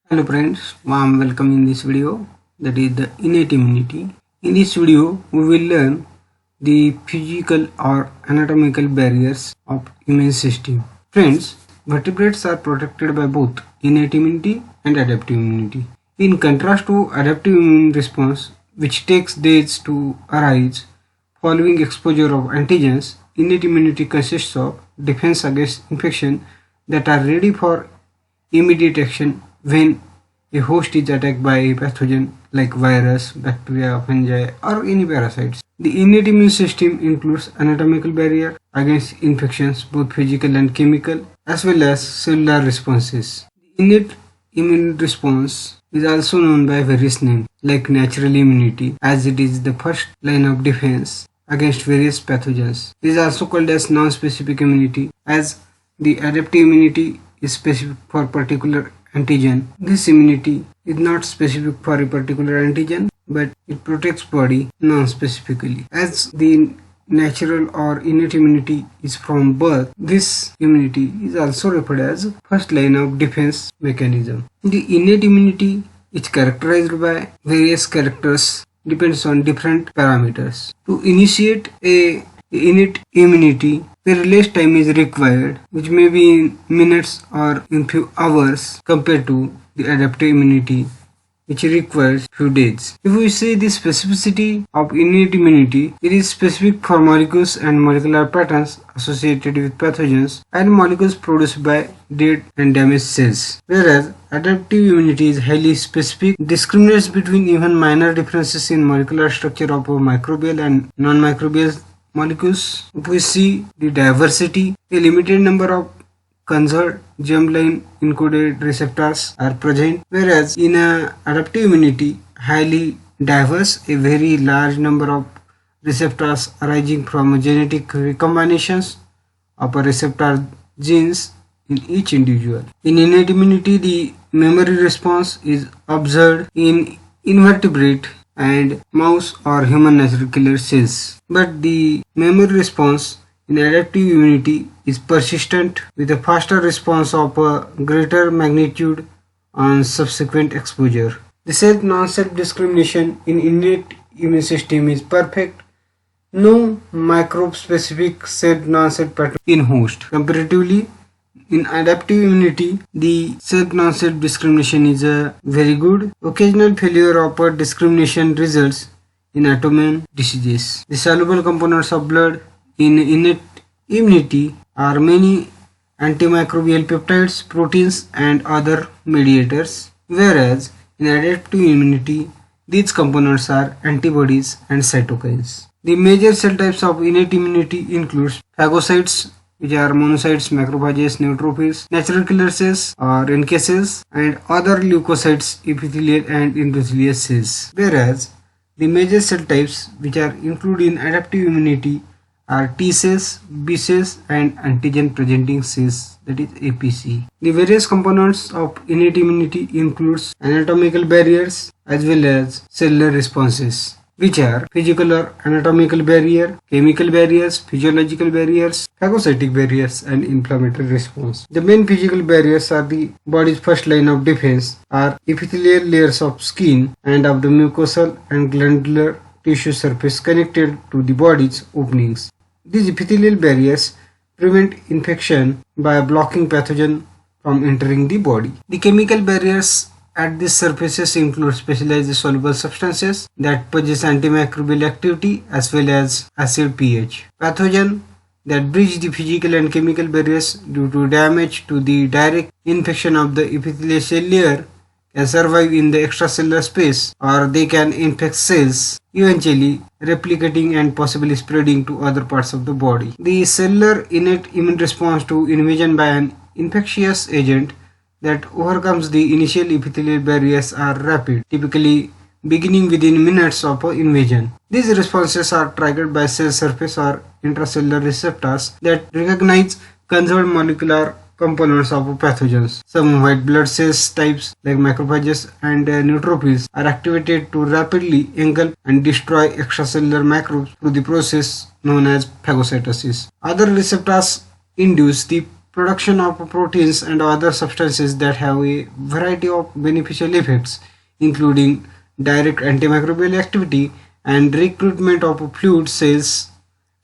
Hello friends, warm welcome in this video, that is the innate immunity. In this video we will learn the physical or anatomical barriers of immune system. Friends, vertebrates are protected by both innate immunity and adaptive immunity. In contrast to adaptive immune response, which takes days to arise following exposure of antigens, innate immunity consists of defense against infection that are ready for immediate action when a host is attacked by a pathogen like virus, bacteria, fungi, or any parasites. The innate immune system includes anatomical barrier against infections, both physical and chemical, as well as cellular responses. The innate immune response is also known by various names like natural immunity, as it is the first line of defense against various pathogens. It is also called as non-specific immunity, as the adaptive immunity is specific for particular antigen. This immunity is not specific for a particular antigen, but it protects body non-specifically. As the natural or innate immunity is from birth, this immunity is also referred as first line of defense mechanism. The innate immunity is characterized by various characters, depends on different parameters. To initiate a innate immunity, very less time is required, which may be in minutes or in few hours compared to the adaptive immunity, which requires few days. If we say the specificity of innate immunity, it is specific for molecules and molecular patterns associated with pathogens and molecules produced by dead and damaged cells. Whereas adaptive immunity is highly specific, discriminates between even minor differences in molecular structure of microbial and non-microbial molecules. If we see the diversity, a limited number of conserved germline encoded receptors are present, whereas in adaptive immunity, highly diverse, a very large number of receptors arising from genetic recombinations of a receptor genes in each individual. In innate immunity, the memory response is observed in invertebrate and mouse or human natural killer cells. But the memory response in adaptive immunity is persistent with a faster response of a greater magnitude on subsequent exposure. The self-non-self discrimination in innate immune system is perfect. No microbe-specific self-non-self pattern in host. Comparatively, in adaptive immunity, the self-non-self discrimination is very good. Occasional failure of discrimination results in autoimmune diseases. The soluble components of blood in innate immunity are many antimicrobial peptides, proteins, and other mediators, whereas in adaptive immunity, these components are antibodies and cytokines. The major cell types of innate immunity includes phagocytes, which are monocytes, macrophages, neutrophils, natural killer cells or NK cells, and other leukocytes, epithelial and endothelial cells. Whereas the major cell types which are included in adaptive immunity are T cells, B cells, and antigen presenting cells, that is APC. The various components of innate immunity includes anatomical barriers as well as cellular responses, which are physical or anatomical barrier, chemical barriers, physiological barriers, phagocytic barriers, and inflammatory response. The main physical barriers are the body's first line of defense are epithelial layers of skin and of the mucosal and glandular tissue surface connected to the body's openings. These epithelial barriers prevent infection by blocking pathogen from entering the body. The chemical barriers at these surfaces include specialized soluble substances that possess antimicrobial activity as well as acid pH. Pathogen that breach the physical and chemical barriers due to damage to the direct infection of the epithelial cell layer can survive in the extracellular space, or they can infect cells, eventually replicating and possibly spreading to other parts of the body. The cellular innate immune response to invasion by an infectious agent that overcomes the initial epithelial barriers are rapid, typically beginning within minutes of invasion. These responses are triggered by cell surface or intracellular receptors that recognize conserved molecular components of pathogens. Some white blood cells types like macrophages and neutrophils are activated to rapidly engulf and destroy extracellular microbes through the process known as phagocytosis. Other receptors induce the production of proteins and other substances that have a variety of beneficial effects, including direct antimicrobial activity and recruitment of fluid cells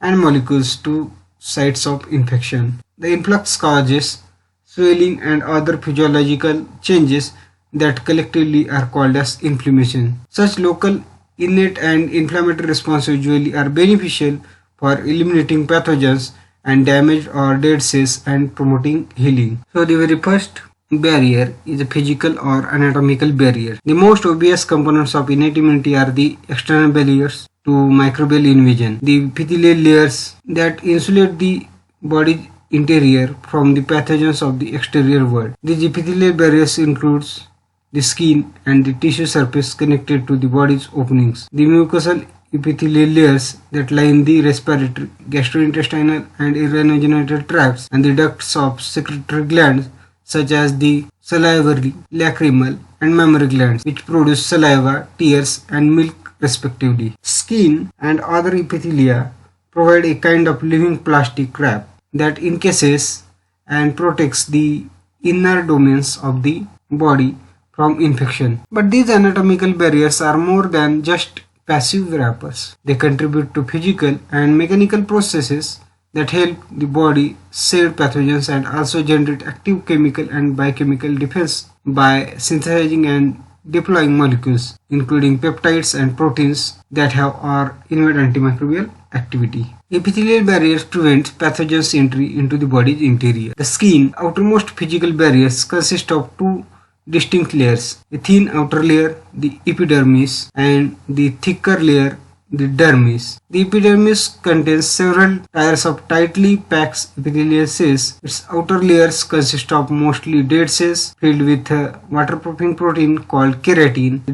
and molecules to sites of infection. The influx causes swelling and other physiological changes that collectively are called as inflammation. Such local innate and inflammatory responses usually are beneficial for eliminating pathogens and damaged or dead cells and promoting healing. So the very first barrier is a physical or anatomical barrier. The most obvious components of innate immunity are the external barriers to microbial invasion, the epithelial layers that insulate the body interior from the pathogens of the exterior world. These epithelial barriers includes the skin and the tissue surface connected to the body's openings. The mucosal epithelial layers that line the respiratory, gastrointestinal and urogenital tracts, and the ducts of secretory glands such as the salivary, lacrimal and mammary glands, which produce saliva, tears and milk respectively. Skin and other epithelia provide a kind of living plastic wrap that encases and protects the inner domains of the body from infection. But these anatomical barriers are more than just passive wrappers. They contribute to physical and mechanical processes that help the body shed pathogens and also generate active chemical and biochemical defense by synthesizing and deploying molecules, including peptides and proteins that have or invade antimicrobial activity. Epithelial barriers prevent pathogens entry into the body's interior. The skin outermost physical barriers consist of two distinct layers: a thin outer layer, the epidermis, and the thicker layer, the dermis. The epidermis contains several tiers of tightly packed epithelial cells. Its outer layers consist of mostly dead cells filled with a waterproofing protein called keratin. The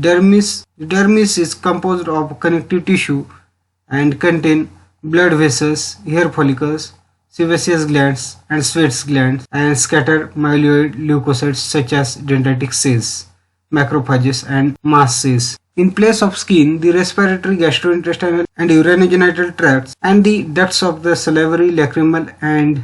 dermis is composed of connective tissue and contain blood vessels, hair follicles, sebaceous glands and Swett's glands, and scattered myeloid leukocytes such as dendritic cells, macrophages and mast cells. In place of skin, the respiratory, gastrointestinal and urogenital tracts and the ducts of the salivary, lacrimal and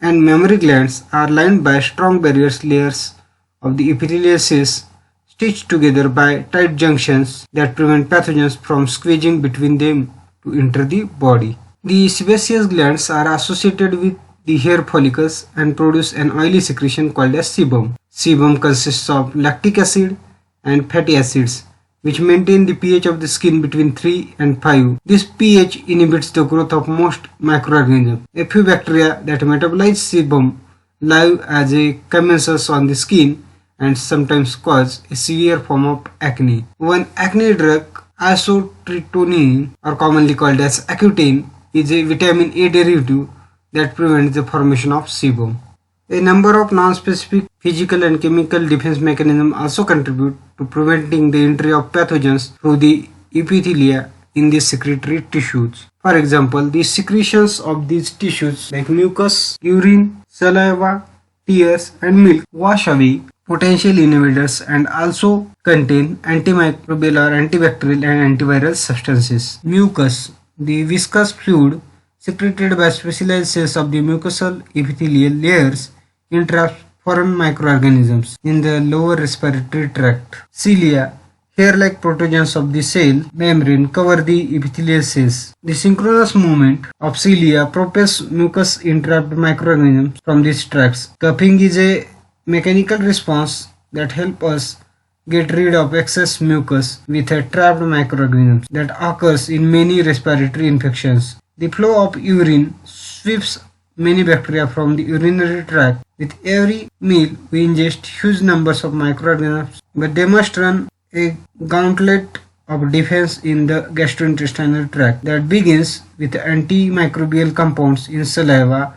mammary glands are lined by strong barriers layers of the epithelial cells stitched together by tight junctions that prevent pathogens from squeezing between them to enter the body. The sebaceous glands are associated with the hair follicles and produce an oily secretion called as sebum. Sebum consists of lactic acid and fatty acids, which maintain the pH of the skin between 3 and 5. This pH inhibits the growth of most microorganisms. A few bacteria that metabolize sebum live as a commensals on the skin and sometimes cause a severe form of acne. One acne drug, isotretinoin, or commonly called as Accutane, is a vitamin A derivative that prevents the formation of sebum. A number of non-specific physical and chemical defense mechanisms also contribute to preventing the entry of pathogens through the epithelia in the secretory tissues. For example, the secretions of these tissues like mucus, urine, saliva, tears and milk wash away potential invaders and also contain antimicrobial or antibacterial and antiviral substances. Mucus, the viscous fluid secreted by specialized cells of the mucosal epithelial layers, entraps foreign microorganisms in the lower respiratory tract. Cilia, hair-like protogens of the cell membrane, cover the epithelial cells. The synchronous movement of cilia propels mucus-entrapped microorganisms from these tracts. Cupping is a mechanical response that helps us get rid of excess mucus with a trapped microorganisms that occurs in many respiratory infections. The flow of urine sweeps many bacteria from the urinary tract. With every meal we ingest huge numbers of microorganisms, but they must run a gauntlet of defense in the gastrointestinal tract that begins with antimicrobial compounds in saliva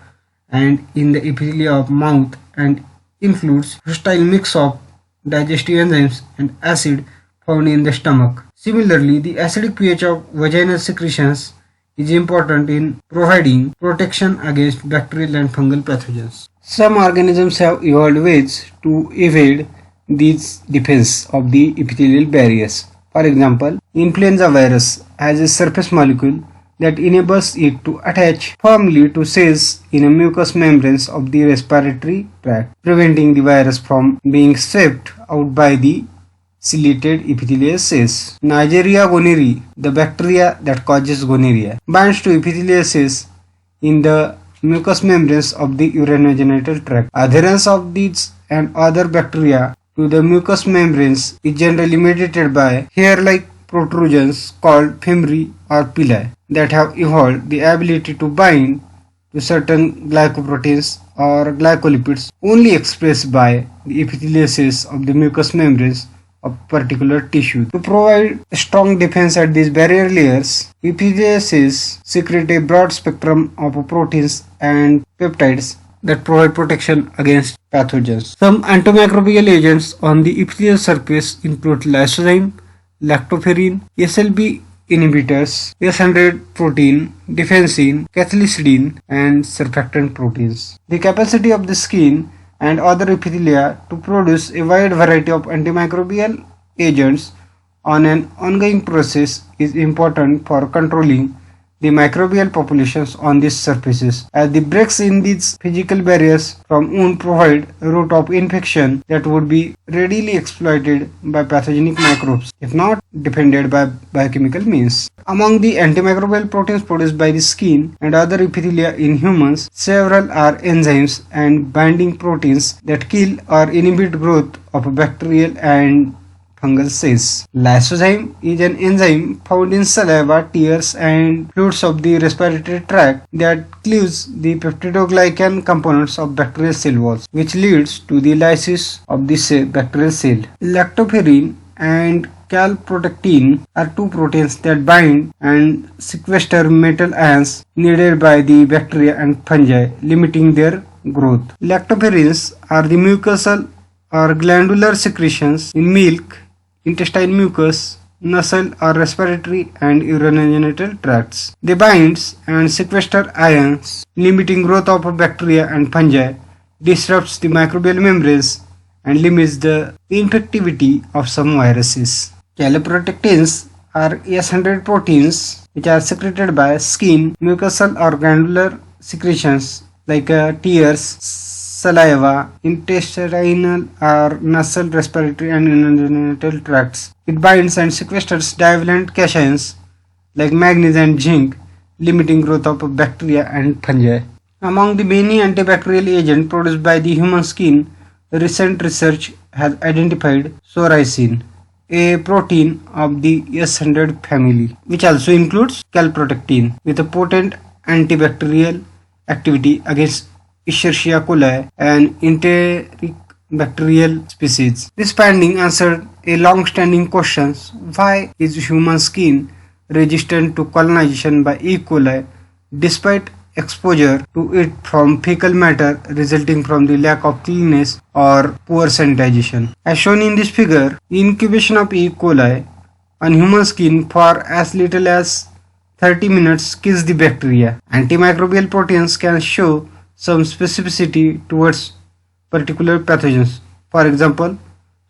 and in the epithelia of mouth and includes hostile mix of digestive enzymes and acid found in the stomach. Similarly, the acidic pH of vaginal secretions is important in providing protection against bacterial and fungal pathogens. Some organisms have evolved ways to evade these defense of the epithelial barriers. For example, influenza virus has a surface molecule that enables it to attach firmly to cells in a mucous membranes of the respiratory tract, preventing the virus from being swept out by the ciliated epithelial cells. Neisseria gonorrhoeae, the bacteria that causes gonorrhea, binds to epithelial cells in the mucous membranes of the urinogenital tract. Adherence of these and other bacteria to the mucous membranes is generally mediated by hair-like protrusions called femori or pili that have evolved the ability to bind to certain glycoproteins or glycolipids only expressed by the epithelial cells of the mucous membranes of particular tissue. To provide a strong defense at these barrier layers, epithelial cells secrete a broad spectrum of proteins and peptides that provide protection against pathogens. Some antimicrobial agents on the epithelial surface include lysozyme, lactoferrin, SLB inhibitors, S100 protein, defensin, cathelicidin, and surfactant proteins. The capacity of the skin and other epithelia to produce a wide variety of antimicrobial agents on an ongoing process is important for controlling the microbial populations on these surfaces, as the breaks in these physical barriers from wound provide a route of infection that would be readily exploited by pathogenic microbes if not defended by biochemical means. Among the antimicrobial proteins produced by the skin and other epithelia in humans, several are enzymes and binding proteins that kill or inhibit growth of bacterial and fungal cells. Lysozyme is an enzyme found in saliva, tears, and fluids of the respiratory tract that cleaves the peptidoglycan components of bacterial cell walls, which leads to the lysis of the bacterial cell. Lactoferrin and calprotectin are two proteins that bind and sequester metal ions needed by the bacteria and fungi, limiting their growth. Lactoferrins are the mucosal or glandular secretions in milk, intestinal mucus, nasal or respiratory and urinogenital tracts. They bind and sequester ions, limiting growth of bacteria and fungi, disrupts the microbial membranes, and limits the infectivity of some viruses. Calprotectins are S100 proteins which are secreted by skin, mucosal or glandular secretions like tears, saliva, intestinal or nasal, respiratory and urinary tracts. It binds and sequesters divalent cations like manganese and zinc, limiting growth of bacteria and fungi. Among the many antibacterial agents produced by the human skin, recent research has identified psoricin, a protein of the S100 family, which also includes calprotectin, with a potent antibacterial activity against Escherichia coli, an enteric bacterial species. This finding answered a long-standing question: why is human skin resistant to colonization by E. coli despite exposure to it from fecal matter resulting from the lack of cleanliness or poor sanitization? As shown in this figure, the incubation of E. coli on human skin for as little as 30 minutes kills the bacteria. Antimicrobial proteins can show some specificity towards particular pathogens. For example,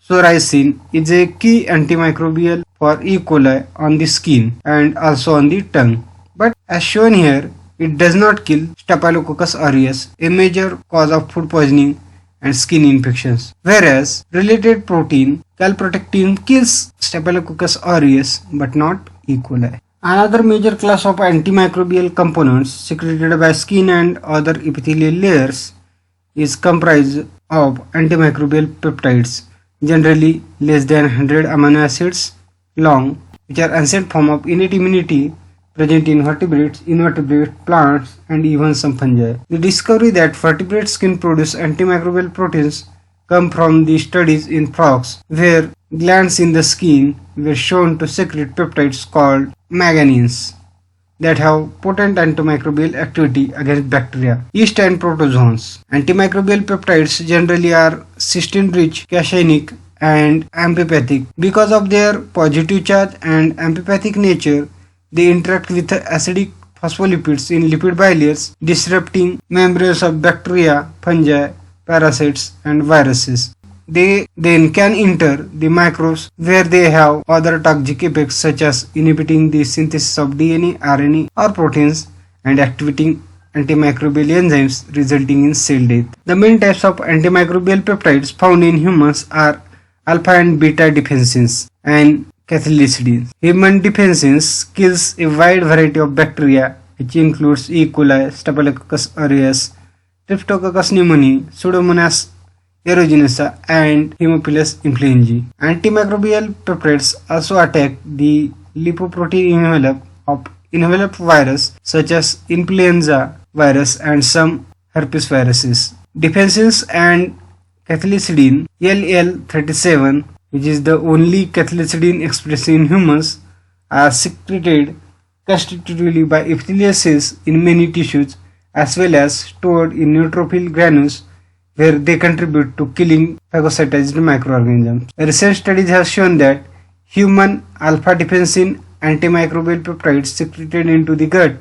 psoricin is a key antimicrobial for E. coli on the skin and also on the tongue. But as shown here, it does not kill Staphylococcus aureus, a major cause of food poisoning and skin infections. Whereas related protein calprotectin kills Staphylococcus aureus but not E. coli. Another major class of antimicrobial components secreted by skin and other epithelial layers is comprised of antimicrobial peptides, generally less than 100 amino acids long, which are ancient form of innate immunity present in vertebrates, invertebrate, plants, and even some fungi. The discovery that vertebrates can produce antimicrobial proteins come from the studies in frogs, where glands in the skin were shown to secrete peptides called manganines that have potent antimicrobial activity against bacteria, yeast and protozoans. Antimicrobial peptides generally are cysteine-rich, cationic, and amphipathic. Because of their positive charge and amphipathic nature, they interact with acidic phospholipids in lipid bilayers, disrupting membranes of bacteria, fungi, parasites, and viruses. they then can enter the microbes where they have other toxic effects such as inhibiting the synthesis of DNA, RNA or proteins and activating antimicrobial enzymes resulting in cell death. The main types of antimicrobial peptides found in humans are alpha and beta defensins and cathelicidin. Human defensins kills a wide variety of bacteria which includes E. coli, Staphylococcus aureus, Streptococcus pneumoniae, Pseudomonas aeruginosa and Haemophilus influenzae. Antimicrobial peptides also attack the lipoprotein envelope virus such as influenza virus and some herpes viruses. Defensins and cathelicidin LL37, which is the only cathelicidin expressed in humans, are secreted constitutively by epithelial cells in many tissues as well as stored in neutrophil granules where they contribute to killing phagocytized microorganisms. Recent studies have shown that human alpha-defensin antimicrobial peptides secreted into the gut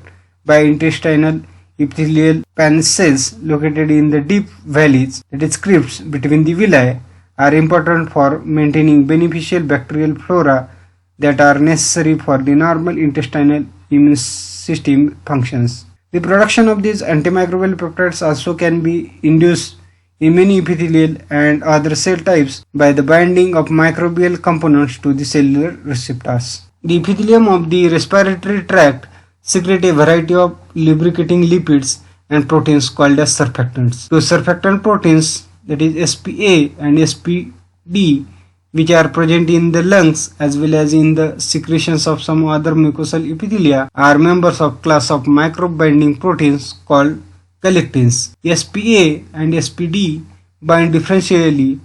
by intestinal epithelial pan cells located in the deep valleys, that is crypts between the villi, are important for maintaining beneficial bacterial flora that are necessary for the normal intestinal immune system functions. The production of these antimicrobial peptides also can be induced in many epithelial and other cell types by the binding of microbial components to the cellular receptors. The epithelium of the respiratory tract secrete a variety of lubricating lipids and proteins called as surfactants. Those surfactant proteins, that is SPA and SPD, which are present in the lungs as well as in the secretions of some other mucosal epithelia, are members of class of microbe binding proteins called collectins. SPA and SPD bind differentially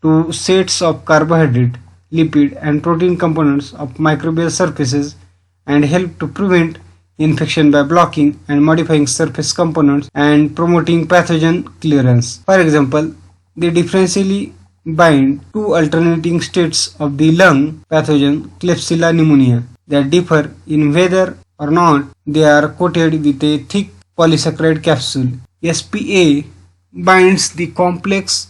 to sets of carbohydrate, lipid and protein components of microbial surfaces and help to prevent infection by blocking and modifying surface components and promoting pathogen clearance. For example, they differentially bind two alternating states of the lung pathogen Klebsiella pneumoniae that differ in whether or not they are coated with a thick polysaccharide capsule. SPA binds the complex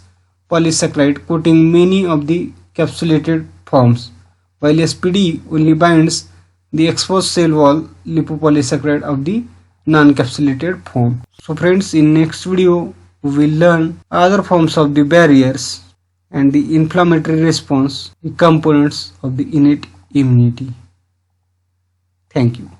polysaccharide coating many of the capsulated forms, while SPD only binds the exposed cell wall lipopolysaccharide of the non-capsulated form. So friends, in next video we will learn other forms of the barriers and the inflammatory response, the components of the innate immunity. Thank you.